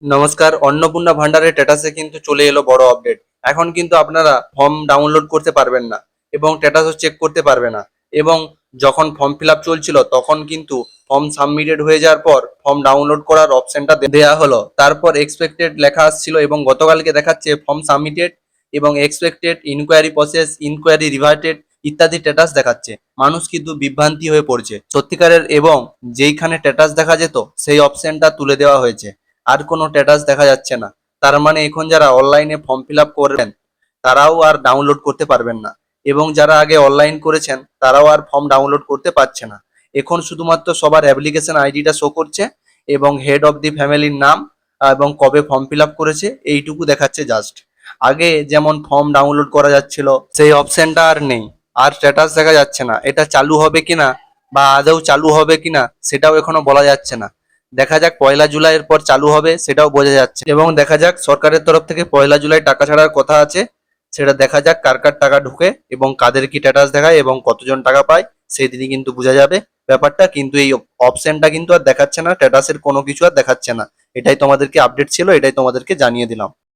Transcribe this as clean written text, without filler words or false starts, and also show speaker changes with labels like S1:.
S1: নমস্কার, অন্নপূর্ণা ভান্ডারের স্ট্যাটাসে কিন্তু চলে এলো বড় আপডেট। এখন কিন্তু আপনারা ফর্ম ডাউনলোড করতে পারবেন না এবং স্ট্যাটাসও চেক করতে পারবে না। এবং যখন ফর্ম ফিল আপ চলছিল তখন কিন্তু ফর্ম সাবমিটেড হয়ে যাওয়ার পর ফর্ম ডাউনলোড করার অপশনটা দেওয়া হলো, তারপর এক্সপেক্টেড লেখা আসছিল এবং গতকালকে দেখাচ্ছে ফর্ম সাবমিটেড এবং expected inquiry process, inquiry reverted ইত্যাদি স্ট্যাটাস দেখাচ্ছে। মানুষ কিন্তু বিভ্রান্তি হয়ে পড়ছে সত্যিকারের, এবং যেইখানে স্ট্যাটাস দেখা যেত সেই অপশনটা তুলে দেওয়া হয়েছে, আর কোনো স্ট্যাটাস দেখা যাচ্ছে না। তার মানে এখন যারা অনলাইনে ফর্ম ফিল আপ করবেন তারাও আর ডাউনলোড করতে পারবেন না, এবং যারা আগে অনলাইন করেছেন তারাও আর ফর্ম ডাউনলোড করতে পারছে না। এখন শুধুমাত্র সবার অ্যাপ্লিকেশন আইডিটা শো করছে এবং হেড অফ দি ফ্যামিলির নাম এবং কবে ফর্ম ফিল আপ করেছে এইটুকু দেখাচ্ছে জাস্ট। আগে যেমন ফর্ম ডাউনলোড করা যাচ্ছিল সেই অপশনটা আর নেই, আর স্ট্যাটাস দেখা যাচ্ছে না। এটা চালু হবে কিনা বা আদৌ চালু হবে কিনা সেটাও এখনো বলা যাচ্ছে না। দেখা যাক, 1লা জুলাইয়ের পর চালু হবে সেটাও বোঝা যাচ্ছে, এবং দেখা যাক সরকারের তরফ থেকে 1লা জুলাই টাকা ছাড়ার কথা আছে। সেটা দেখা যাক কার কার টাকা ঢুকে এবং কাদের কি স্ট্যাটাস দেখায় এবং কতজন টাকা পায়, সেই দিনই কিন্তু বোঝা যাবে ব্যাপারটা। কিন্তু এই অপশনটা কিন্তু আর দেখাচ্ছে না, স্ট্যাটাসের কোনো কিছু আর দেখাচ্ছে না। এটাই তোমাদেরকে আপডেট ছিল, এটাই তোমাদেরকে জানিয়ে দিলাম।